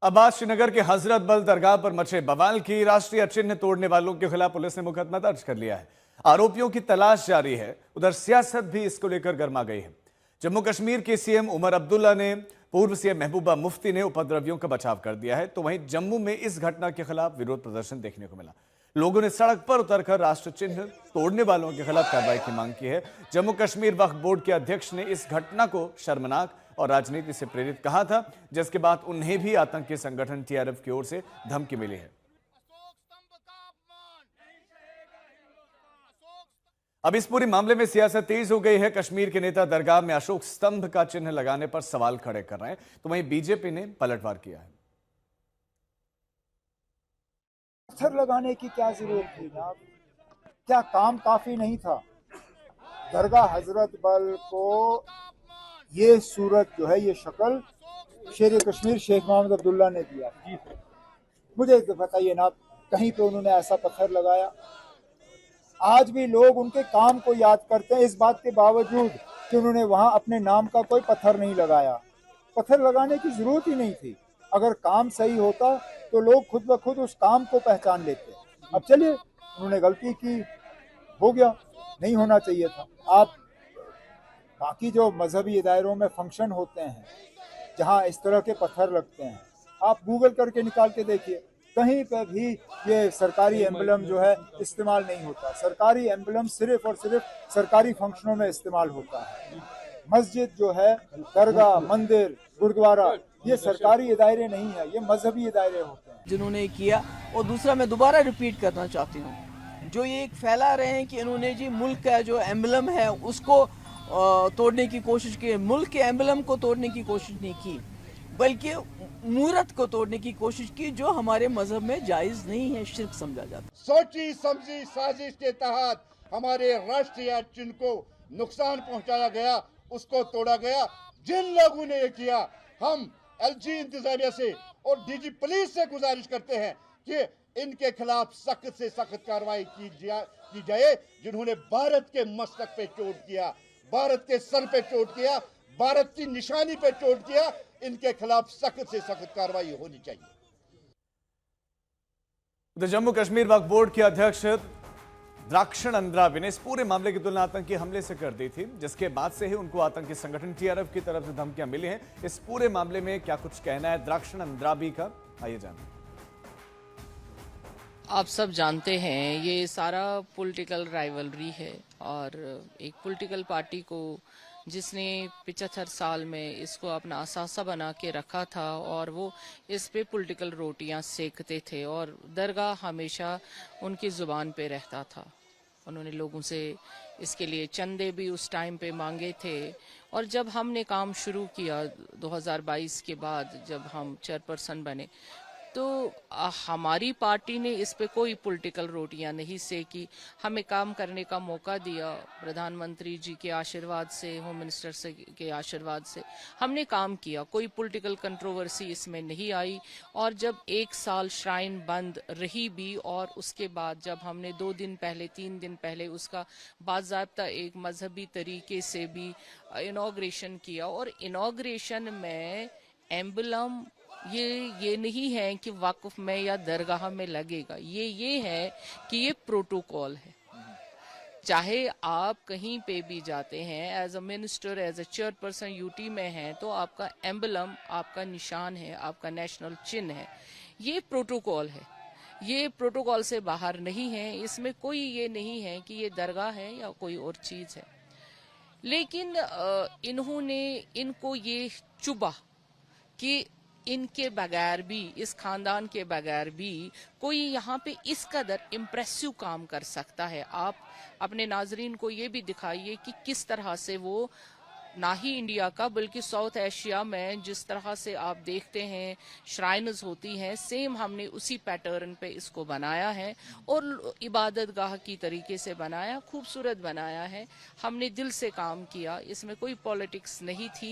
अब्बास श्रीनगर के हजरत बल दरगाह पर मचे बवाल की राष्ट्रीय चिन्ह तोड़ने वालों के खिलाफ पुलिस ने मुकदमा दर्ज कर लिया है। आरोपियों की तलाश जारी है। उधर सियासत भी इसको लेकर गर्मा गई है। जम्मू कश्मीर के सीएम उमर अब्दुल्ला ने पूर्व सीएम महबूबा मुफ्ती ने उपद्रवियों का बचाव कर दिया है, तो वहीं जम्मू में इस घटना के खिलाफ विरोध प्रदर्शन देखने को मिला। लोगों ने सड़क पर उतरकर राष्ट्र चिन्ह तोड़ने वालों के खिलाफ कार्रवाई की मांग की है। जम्मू कश्मीर वक्फ बोर्ड के अध्यक्ष ने इस घटना को शर्मनाक और राजनीति से प्रेरित कहा था, जिसके बाद उन्हें भी आतंकी संगठन टीआरएफ की ओर से धमकी मिली है। अब इस पूरे मामले में सियासत तेज हो गई है। कश्मीर के नेता दरगाह में अशोक स्तंभ का चिन्ह लगाने पर सवाल खड़े कर रहे हैं, तो वहीं बीजेपी ने पलटवार किया है। पत्थर लगाने की क्या जरूरत थी जनाब? क्या काम काफी नहीं था? दरगाह हजरत बल को ये सूरत जो है, ये शक्ल शेर कश्मीर शेख मोहम्मद अब्दुल्ला ने दिया। मुझे बताइए ना, कहीं पे उन्होंने ऐसा पत्थर लगाया? आज भी लोग उनके काम को याद करते हैं, इस बात के बावजूद कि उन्होंने वहां अपने नाम का कोई पत्थर नहीं लगाया। पत्थर लगाने की जरूरत ही नहीं थी। अगर काम सही होता तो लोग खुद ब खुद उस काम को पहचान लेते। अब चलिए, उन्होंने गलती की, हो गया, नहीं होना चाहिए था। आप बाकी जो मजहबी दायरों में फंक्शन होते हैं जहां इस तरह के पत्थर लगते हैं, आप गूगल करके निकाल के देखिए, कहीं पे भी ये सरकारी एम्बलम जो है इस्तेमाल नहीं होता। सरकारी एम्बलम सिर्फ और सिर्फ सरकारी फंक्शनों में इस्तेमाल होता है। मस्जिद जो है, दरगाह, मंदिर, गुरुद्वारा, ये सरकारी इदारे नहीं है, ये मजहबी इदारे होते हैं। जिन्होंने किया, और दूसरा मैं दोबारा रिपीट करना चाहती हूँ, जो ये एक फैला रहे हैं कि इन्होंने जी मुल्क का जो एम्बलम है उसको तोड़ने की कोशिश की। मुल्क के एम्बलम को तोड़ने की कोशिश नहीं की, बल्कि मूरत को तोड़ने की कोशिश की, जो हमारे मजहब में जायज नहीं है, शिर्क समझा जाता। सोची समझी साजिश के तहत हमारे राष्ट्रीय चिन्ह को नुकसान पहुंचाया गया, उसको तोड़ा गया। जिन लोगों ने ये किया, हम एलजी इंतजामिया से और डीजी पुलिस से गुजारिश करते हैं कि इनके खिलाफ सख्त से सख्त कार्रवाई की जाए। जिन्होंने भारत के मस्तक पे चोट किया, भारत के सर पे चोट किया, भारत की निशानी पे चोट किया, इनके खिलाफ सख्त से सख्त कार्रवाई होनी चाहिए। तो जम्मू कश्मीर वक्फ बोर्ड के अध्यक्ष द्राक्षण अंद्राबी ने इस पूरे मामले की तुलना आतंकी हमले से कर दी थी, जिसके बाद से ही उनको आतंकी संगठन टीआरएफ की तरफ से धमकियां मिली हैं। इस पूरे मामले में क्या कुछ कहना है द्राक्षण अंद्राबी का, आइए जानते हैं। आप सब जानते हैं ये सारा पॉलिटिकल राइवलरी है, और एक पॉलिटिकल पार्टी को जिसने 75 साल में इसको अपना असासा बना के रखा था, और वो इस पे पॉलिटिकल रोटियां सेकते थे, और दरगाह हमेशा उनकी ज़ुबान पे रहता था। उन्होंने लोगों से इसके लिए चंदे भी उस टाइम पे मांगे थे, और जब हमने काम शुरू किया 2022 के बाद, जब हम चेयरपर्सन बने, तो हमारी पार्टी ने इस पे कोई पॉलिटिकल रोटियां नहीं सेकी। हमें काम करने का मौका दिया, प्रधानमंत्री जी के आशीर्वाद से, होम मिनिस्टर से के आशीर्वाद से हमने काम किया। कोई पॉलिटिकल कंट्रोवर्सी इसमें नहीं आई। और जब एक साल श्राइन बंद रही भी, और उसके बाद जब हमने 2 दिन पहले 3 दिन पहले उसका बाज़ाब्ता एक मजहबी तरीके से भी इनॉग्रेशन किया, और इनॉग्रेशन में एम्बलम ये नहीं है कि वक्फ में या दरगाह में लगेगा, ये है कि ये प्रोटोकॉल है। चाहे आप कहीं पे भी जाते हैं, as a minister, as a chairperson UT में हैं, तो आपका एम्बलम, आपका निशान है, आपका नेशनल चिन्ह है। ये प्रोटोकॉल है, ये प्रोटोकॉल से बाहर नहीं है। इसमें कोई ये नहीं है कि ये दरगाह है या कोई और चीज़ है। लेकिन इन्होंने इनको ये चुभा कि इनके बगैर भी, इस खानदान के बगैर भी कोई यहाँ पे इस कदर इम्प्रेसिव काम कर सकता है। आप अपने नाजरीन को ये भी दिखाइए कि किस तरह से वो ना ही इंडिया का बल्कि साउथ एशिया में जिस तरह से आप देखते हैं श्राइन्स होती हैं, सेम हमने उसी पैटर्न पे इसको बनाया है, और इबादत गाह की तरीके से बनाया, खूबसूरत बनाया है। हमने दिल से काम किया, इसमें कोई पॉलिटिक्स नहीं थी।